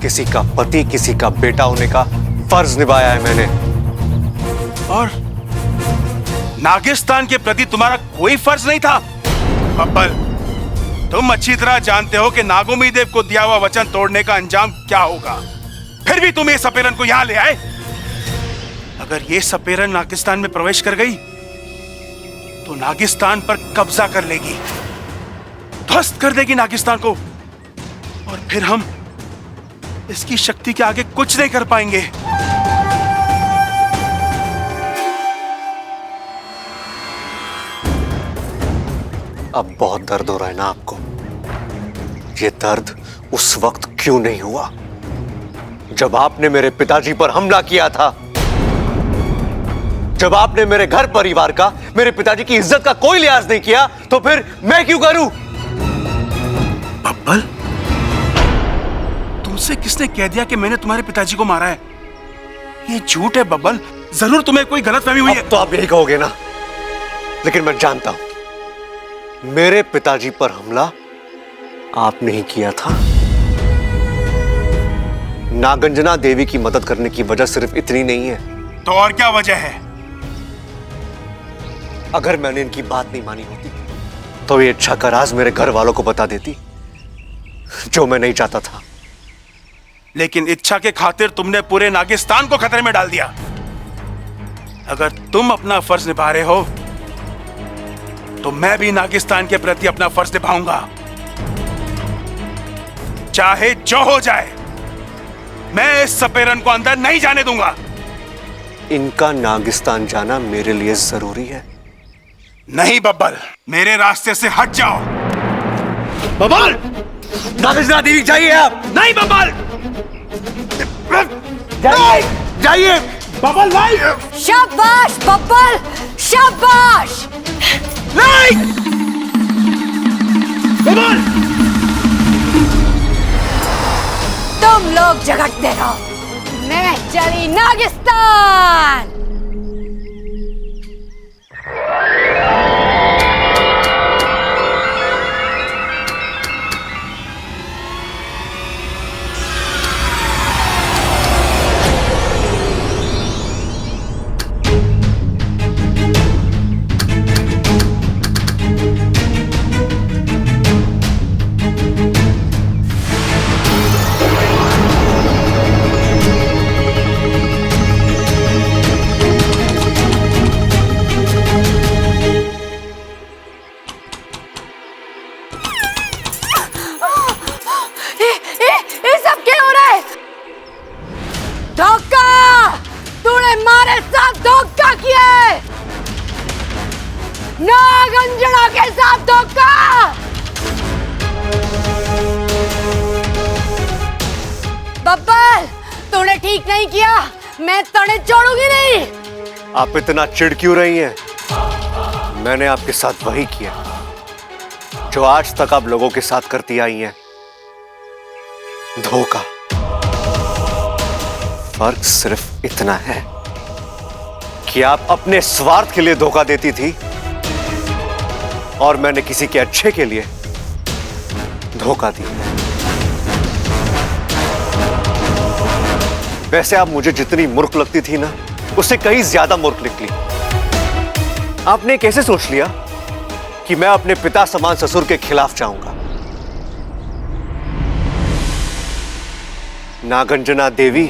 किसी का पति, किसी का बेटा होने का फर्ज निभाया है मैंने। और नागिस्तान के प्रति तुम्हारा कोई फर्ज नहीं था? बब्बल, तुम अच्छी तरह जानते हो कि नागोमी देव को दिया हुआ वचन तोड़ने का अंजाम क्या होगा। फिर भी तुम ये सपेरन को यहां ले आए। अगर ये सपेरन नागिस्तान में प्रवेश कर गई तो नागिस्तान पर कब्जा कर लेगी, ध्वस्त कर देगी नागिस्तान को, और फिर हम इसकी शक्ति के आगे कुछ नहीं कर पाएंगे। अब बहुत दर्द हो रहा है ना आपको? ये दर्द उस वक्त क्यों नहीं हुआ जब आपने मेरे पिताजी पर हमला किया था, जब आपने मेरे घर परिवार का, मेरे पिताजी की इज्जत का कोई लिहाज नहीं किया, तो फिर मैं क्यों करूं? बब्बल, तुमसे किसने कह दिया कि मैंने तुम्हारे पिताजी को मारा है? ये झूठ है बब्बल, जरूर तुम्हें कोई गलतफहमी हुई है। तो आप यही कहोगे ना, लेकिन मैं जानता हूं मेरे पिताजी पर हमला आपने ही किया था। नागंजना देवी की मदद करने की वजह सिर्फ इतनी नहीं है। तो और क्या वजह है? अगर मैंने इनकी बात नहीं मानी होती तो ये इच्छा का राज मेरे घर वालों को बता देती, जो मैं नहीं चाहता था। लेकिन इच्छा के खातिर तुमने पूरे नागिस्तान को खतरे में डाल दिया। अगर तुम अपना फर्ज निभा रहे हो तो मैं भी नागिस्तान के प्रति अपना फर्ज निभाऊंगा, चाहे जो हो जाए। मैं इस सपेरन को अंदर नहीं जाने दूंगा। इनका नागिस्तान जाना मेरे लिए जरूरी है। नहीं बब्बल, मेरे रास्ते से हट जाओ। बब्बल, नागिस्तान देवी जाइए आप। नहीं बब्बल, जाइए बब्बल नहीं। शाबाश बब्बल, शाबाश। नहीं बब्बल, तुम लोग झगड़ते रहो, मैं चली नागिस्तान। धोखा किया है, नागंजना के साथ धोखा। बब्बल, तूने ठीक नहीं किया, मैं तने छोड़ूंगी नहीं। आप इतना चिढ़ क्यों रही हैं? मैंने आपके साथ वही किया जो आज तक आप लोगों के साथ करती आई हैं, धोखा। फर्क सिर्फ इतना है कि आप अपने स्वार्थ के लिए धोखा देती थी और मैंने किसी के अच्छे के लिए धोखा दिया। वैसे आप मुझे जितनी मूर्ख लगती थी ना, उससे कहीं ज्यादा मूर्ख निकली। आपने कैसे सोच लिया कि मैं अपने पिता समान ससुर के खिलाफ जाऊंगा? नागंजना देवी,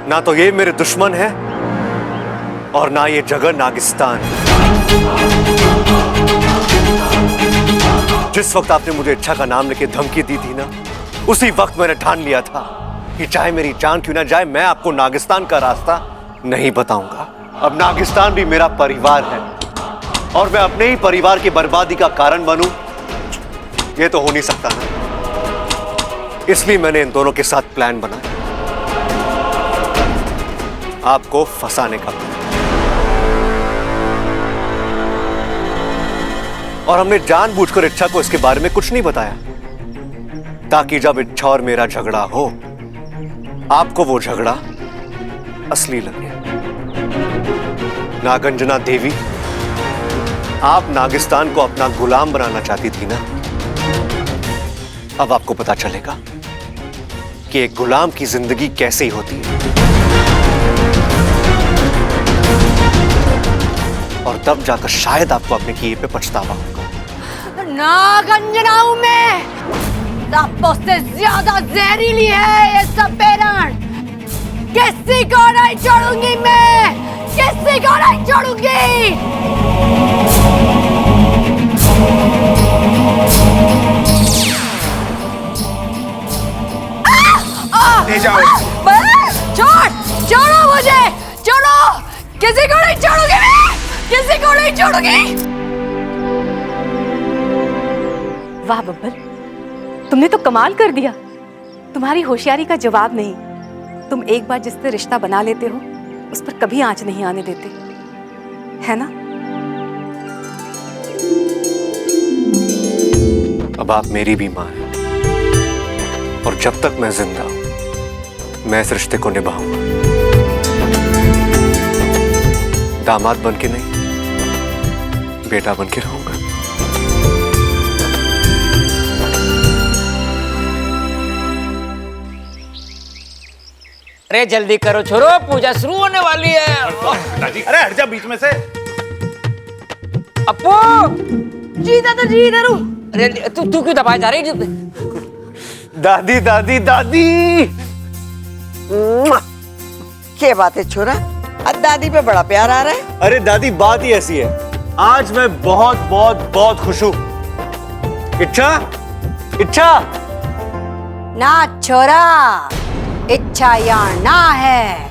ना तो ये मेरे दुश्मन है और ना ये जगह नागिस्तान। जिस वक्त आपने मुझे इच्छा का नाम लेके धमकी दी थी ना, उसी वक्त मैंने ठान लिया था कि चाहे मेरी जान क्यों ना जाए, मैं आपको नागिस्तान का रास्ता नहीं बताऊंगा। अब नागिस्तान भी मेरा परिवार है और मैं अपने ही परिवार की बर्बादी का कारण बनूं, ये तो हो नहीं सकता ना। इसलिए मैंने इन दोनों के साथ प्लान बनाया, आपको फंसाने का। और हमने जानबूझकर इच्छा को इसके बारे में कुछ नहीं बताया, ताकि जब इच्छा और मेरा झगड़ा हो, आपको वो झगड़ा असली लगे। नागंजना देवी, आप नागिस्तान को अपना गुलाम बनाना चाहती थी ना? अब आपको पता चलेगा कि एक गुलाम की जिंदगी कैसी होती है, और तब जाकर शायद आपको अपने किए पे पछतावा होगा। नागंजना हूं मैं, सांपों से ज्यादा जहरीली है ये सपेरण। किसी को नहीं छोड़ूंगी मैं, किसी को नहीं छोड़ूंगी। ले जाओ। छोड़, छोड़ो मुझे, छोड़ो। किसी को नहीं छोड़ूंगी मैं, किसी को नहीं छोड़ूंगी। वाह बब्बर, तुमने तो कमाल कर दिया। तुम्हारी होशियारी का जवाब नहीं। तुम एक बार जिससे रिश्ता बना लेते हो उस पर कभी आंच नहीं आने देते, है ना? अब आप मेरी भी मां हैं, और जब तक मैं जिंदा हूं मैं इस रिश्ते को निभाऊंगा। दामाद बन के नहीं, बेटा बन के रहूंगा। अरे जल्दी करो छोरो, पूजा शुरू होने वाली है। अरे हट जा बीच में से। अपू जी दादा जी, इधर हूं। अरे तू क्यों दबाए जा रही? दादी दादी दादी। क्या बात है छोरा, आज दादी पे बड़ा प्यार आ रहा है। अरे दादी, बात ही ऐसी है, आज मैं बहुत बहुत बहुत खुश हूं। इच्छा, इच्छा। ना छोरा, इच्छा यहाँ ना है।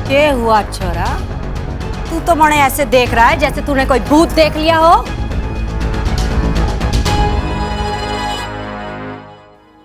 क्या हुआ छोरा? तू तो मने ऐसे देख रहा है जैसे तूने कोई भूत देख लिया हो।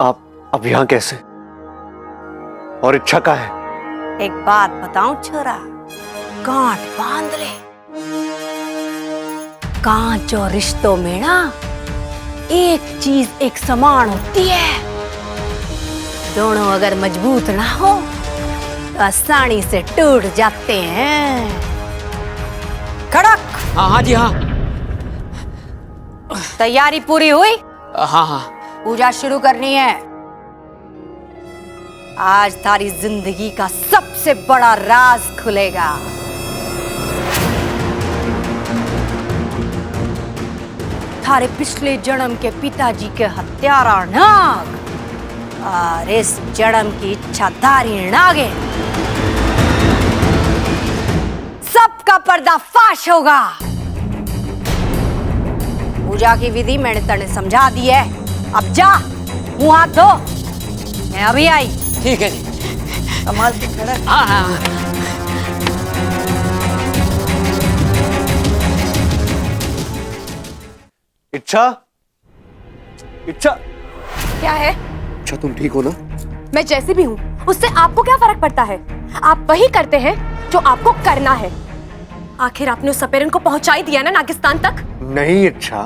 आप अब यहाँ कैसे? और इच्छा का है? एक बात बताऊं छोरा, गांठ बांध ले। कांच और रिश्तों में ना एक चीज एक समान होती है। दोनों अगर मजबूत ना हो तो आसानी से टूट जाते हैं। खड़क। हाँ हाँ जी हाँ। तैयारी पूरी हुई? हाँ हाँ। पूजा शुरू करनी है। आज तारी जिंदगी का सबसे बड़ा राज खुलेगा। थारे पिछले जन्म के पिताजी के हत्यारा नाग और इस जन्म की इच्छाधारी नागिन, सबका पर्दाफाश होगा। पूजा की विधि मैंने तने समझा दी है, अब जा मुंह हाथ धो। मैं अभी आई। ठीक है जी। कमाल से खड़ा है। हाँ हाँ। इच्छा, इच्छा। क्या है? अच्छा तुम ठीक हो ना? मैं जैसी भी हूँ उससे आपको क्या फर्क पड़ता है? आप वही करते हैं जो आपको करना है। आखिर आपने उस सपेरन को पहुंचा ही दिया ना नागिस्तान तक। नहीं इच्छा,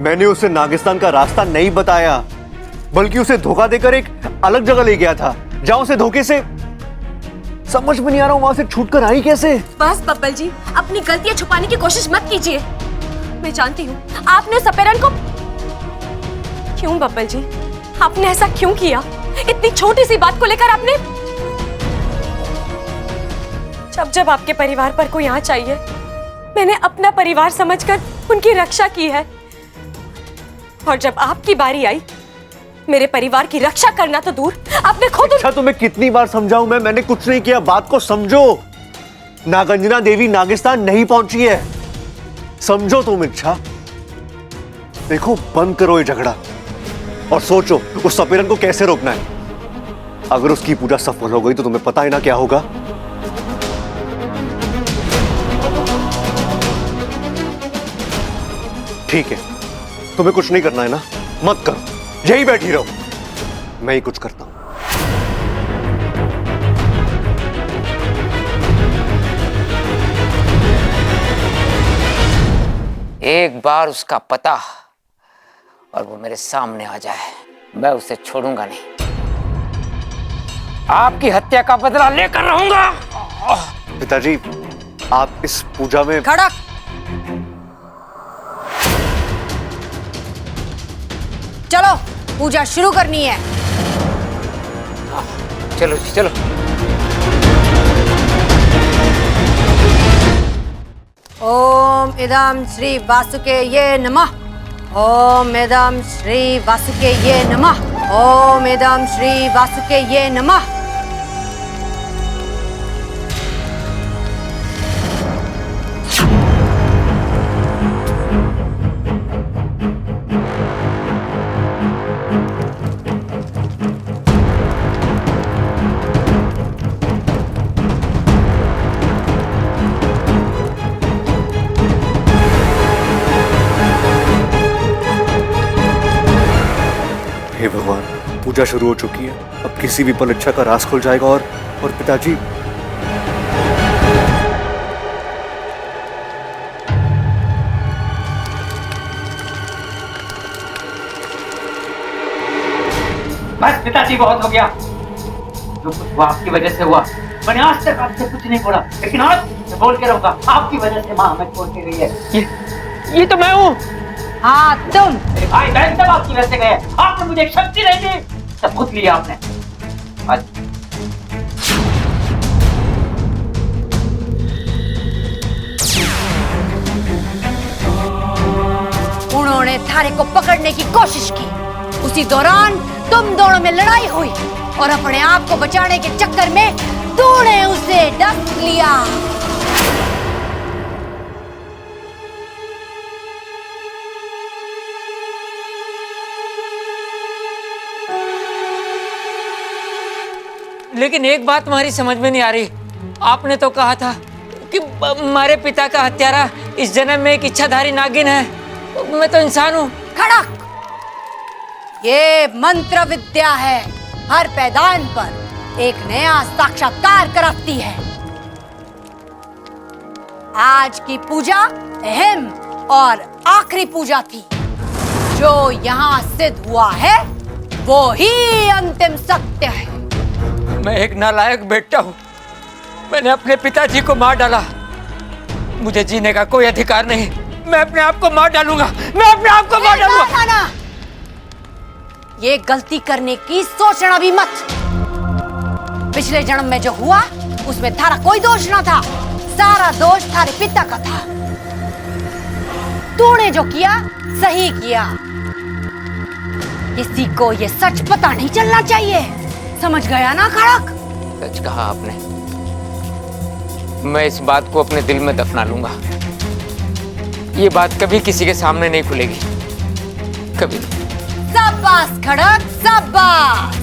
मैंने उसे नागिस्तान का रास्ता नहीं बताया, बल्कि उसे धोखा देकर एक अलग जगह ले गया था जहां उसे धोखे से, समझ में नहीं आ रहा हूं वहां से छूटकर आई कैसे। बस बब्बल जी, अपनी गलतियां छुपाने की कोशिश मत कीजिए। मैं जानती हूँ आपने सपेरन को। क्यों बब्बल जी, आपने ऐसा क्यों किया? इतनी छोटी सी बात को लेकर आपने। जब जब आपके परिवार पर कोई आंच आई है, मैंने अपना परिवार समझकर उनकी रक्षा की है, और जब आपकी बारी आई मेरे परिवार की रक्षा करना तो दूर, आपने खुद। अच्छा तुम्हें कितनी बार समझाऊं मैंने कुछ नहीं किया, बात को समझो। नागंजना देवी नागिस्तान नहीं पहुंची है, समझो तुम इच्छा। देखो बंद करो ये झगड़ा और सोचो उस सपेरन को कैसे रोकना है। अगर उसकी पूजा सफल हो गई तो तुम्हें पता ही ना क्या होगा। ठीक है, तुम्हें कुछ नहीं करना है ना, मत करो, यही बैठी रहो, मैं ही कुछ करता हूं। एक बार उसका पता और वो मेरे सामने आ जाए, मैं उसे छोड़ूंगा नहीं। आपकी हत्या का बदला लेकर रहूंगा। पिताजी, आप इस पूजा में खड़क। चलो, पूजा शुरू करनी है। चलो जी, चलो। ओम इदं श्री वासुकेये नमः। ओम इदं श्री वासुकेये नमः। ओम इदं श्री वासुकेये नमः। हे भगवान, पूजा शुरू हो चुकी है। अब किसी भी पल इच्छा का राज खुल जाएगा और पिताजी। बस पिताजी, बहुत हो गया। जो कुछ हुआ आपकी वजह से हुआ। मैंने आज तक आपसे कुछ नहीं बोला, लेकिन आज मैं बोल के रहूंगा। आपकी वजह से माँ हमें छोड़ के गई है। ये तो मैं हूँ। हाँ, तुम। मेरे भाई बहन सब आपकी वजह से गए। आपने मुझे एक शक्ति नहीं दी, सब खुद लिया आपने। आज उन्होंने थारे को पकड़ने की कोशिश की। उसी दौरान तुम दोनों में लड़ाई हुई और अपने आप को बचाने के चक्कर में तूने उसे डस लिया। लेकिन एक बात तुम्हारी समझ में नहीं आ रही। आपने तो कहा था कि हमारे पिता का हत्यारा इस जन्म में एक इच्छाधारी नागिन है। मैं तो इंसान हूँ। खड़क। ये मंत्र विद्या है। हर पैदान पर एक नया साक्षात्कार कराती है। आज की पूजा अहम और आखिरी पूजा थी। जो यहाँ सिद्ध हुआ है वो ही अंतिम सत्य है। मैं एक नालायक बेटा हूँ। मैंने अपने पिताजी को मार डाला। मुझे जीने का कोई अधिकार नहीं। मैं अपने आप को मार डालूंगा। मैं अपने आप को मार डालूंगा। ना, ना, ना। ये गलती करने की सोचना भी मत। पिछले जन्म में जो हुआ उसमें थारा कोई दोष ना था। सारा दोष थारे पिता का था। तूने जो किया सही किया। किसी को ये सच पता नहीं चलना चाहिए। समझ गया ना खड़क? सच कहा आपने। मैं इस बात को अपने दिल में दफना लूंगा। ये बात कभी किसी के सामने नहीं खुलेगी। कभी। शाबाश खड़क, शाबाश।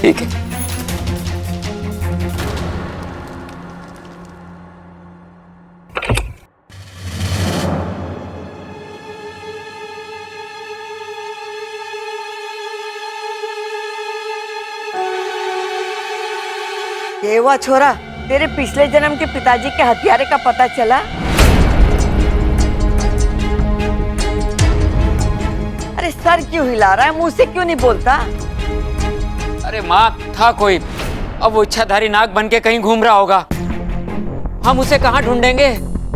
ठीक है। ये हुआ छोरा, तेरे पिछले जन्म के पिताजी के हत्यारे का पता चला? अरे सर क्यों हिला रहा है? मुंह से क्यों नहीं बोलता? अरे माँ, था कोई। अब वो इच्छाधारी नाग बन के कहीं घूम रहा होगा। हम उसे कहाँ ढूंढेंगे?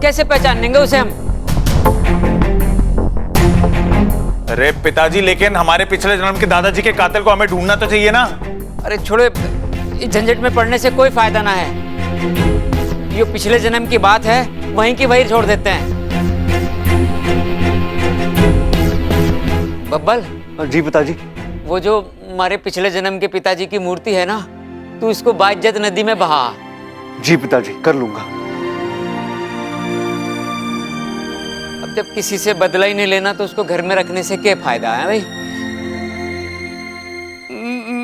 कैसे पहचानेंगे उसे हम? अरे पिताजी, लेकिन हमारे पिछले जन्म के दादाजी के कातिल को हमें ढूंढना तो चाहिए ना। अरे छोड़ो, इस झंझट में पड़ने से कोई फायदा ना है। ये पिछले जन्म की बात है, वहीं की वहीं छोड़ देते हैं। बब्बल। जी पिताजी। वो जो हमारे पिछले जन्म के पिताजी की मूर्ति है ना, तू इसको बाइज्जत नदी में बहा। जी पिताजी, कर लूंगा। अब जब किसी से बदला ही नहीं लेना तो उसको घर में रखने से क्या फायदा है भाई?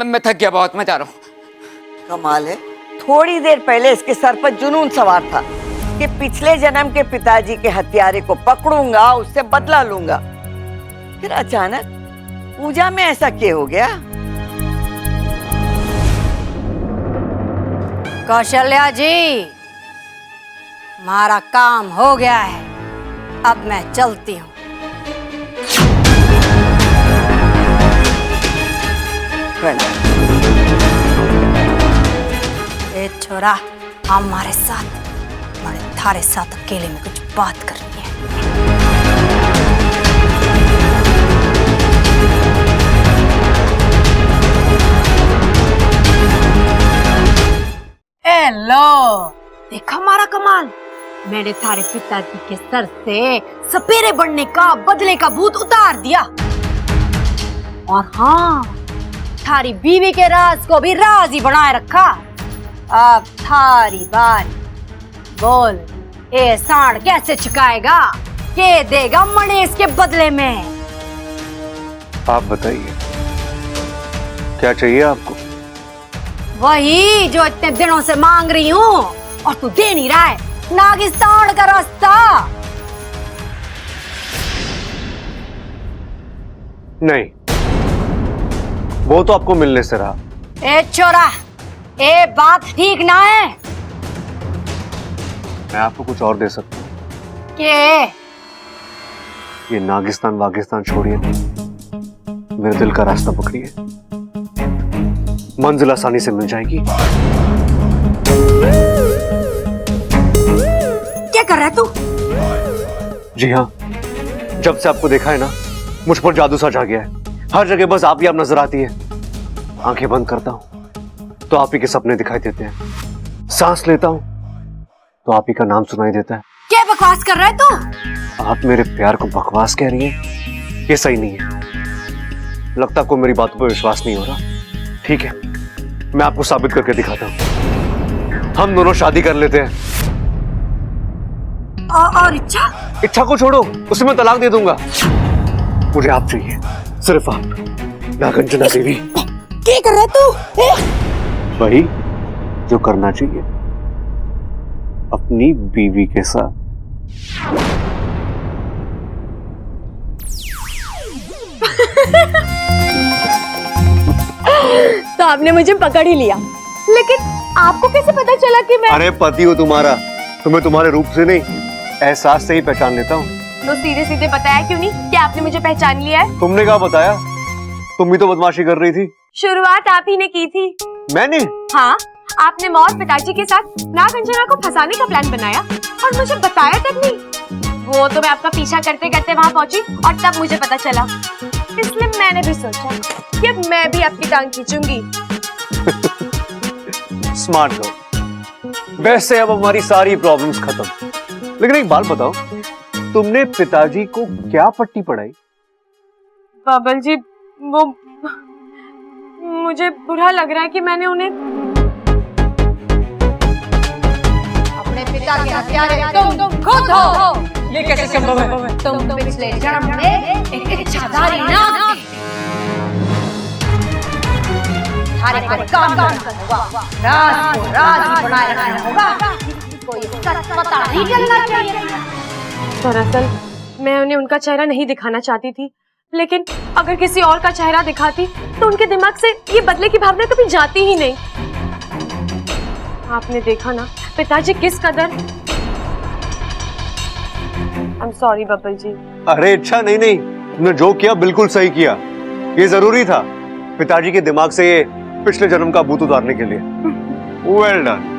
मैं थक गया बहुत, मैं जा रहा हूँ। कमाल है, थोड़ी देर पहले इसके सर पर जुनून सवार था कि पिछले जन्म के पिताजी के हत्यारे को पकड़ूंगा, उससे बदला लूंगा। फिर अचानक पूजा में ऐसा क्या हो गया? कौशल्या जी, हमारा काम हो गया है। अब मैं चलती हूँ। छोरा हमारे साथ, मैंने थारे साथ अकेले में कुछ बात करनी है। ए लो, देखा हमारा कमाल, मैंने थारे पिताजी के सर से सपेरे बनने का बदले का भूत उतार दिया। और हाँ, थारी बीवी के राज को भी राज ही बनाए रखा। अब थारी बारी, बोल ए सांड कैसे चुकाएगा, के देगा मणेश के बदले में? आप बताइए क्या चाहिए आपको? वही जो इतने दिनों से मांग रही हूँ और तू दे नहीं रहा है, नागिस्तान का रास्ता। नहीं, वो तो आपको मिलने से रहा। ए छोरा, ए बात ठीक ना है। मैं आपको कुछ और दे सकता हूँ। के ये नागिस्तान वागिस्तान छोड़िए, मेरे दिल का रास्ता पकड़िए, मंजिल आसानी से मिल जाएगी। क्या कर रहा है तू? जी हाँ, जब से आपको देखा है ना, मुझ पर जादू सा छा गया है। हर जगह बस आप ही आप नजर आती है। आंखें बंद करता हूं तो आप ही के सपने दिखाई देते हैं, सांस लेता हूं तो आप ही का नाम सुनाई देता है। क्या बकवास कर रहा है तू? आप मेरे प्यार को बकवास कह रही हैं? ये सही नहीं है। लगता आपको मेरी बातों पर विश्वास नहीं हो रहा। ठीक है, मैं आपको साबित करके दिखाता हूं। हम दोनों शादी कर लेते हैं। और इच्छा को छोड़ो, उसे मैं तलाक दे दूंगा। मुझे आप चाहिए, सिर्फ आप, नागंजना देवी। क्या कर रहा है तू? वही जो करना चाहिए अपनी बीवी के साथ। तो आपने मुझे पकड़ ही लिया, लेकिन आपको कैसे पता चला कि मैं? अरे पति हो तुम्हारा, तुम्हें तुम्हारे रूप से नहीं, एहसास से ही पहचान लेता हूँ। तो सीधे सीधे बताया क्यों नहीं कि आपने मुझे पहचान लिया है? तुमने क्या बताया? तुम भी तो बदमाशी कर रही थी। शुरुआत आप ही ने की थी। मैंने? हाँ, आपने मौत पिताजी के साथ नागंजना को फंसाने का प्लान बनाया और मुझे बताया तक नहीं। वो तो मैं आपका पीछा करते करते वहाँ पहुँची और तब मुझे पता चला। इसलिए मैंने भी सोचा कि अब मैं भी आपकी टांग खींचूंगी। Smart girl. वैसे अब हमारी सारी प्रॉब्लम्स खत्म। लेकिन एक बात बताओ, तुमने पिताजी को क्या पट्टी पढ़ाई? बाबल जी, वो मुझे बुरा लग रहा है कि मैंने उन्हें अपने पिता के हत्यारे तुम खुद हो। ये कैसे संभव है? तुम पिछले जन्म में एक इच्छाधारी नाग थे। थारे को काम करना होगा, राज को राज ही बनाए रखना होगा। किसी को ये सच पता नहीं चलना चाहिए। दरअसल मैं उन्हें उनका चेहरा नहीं दिखाना चाहती थी, लेकिन अगर किसी और का चेहरा दिखाती तो उनके दिमाग से ये बदले की भावना कभी जाती ही नहीं। आपने देखा ना पिताजी किस कदर। I'm sorry बब्बल जी। अरे अच्छा, नहीं, तुमने जो किया बिल्कुल सही किया। ये जरूरी था, पिताजी के दिमाग से ये पिछले जन्म का भूत उतारने के लिए। Well done.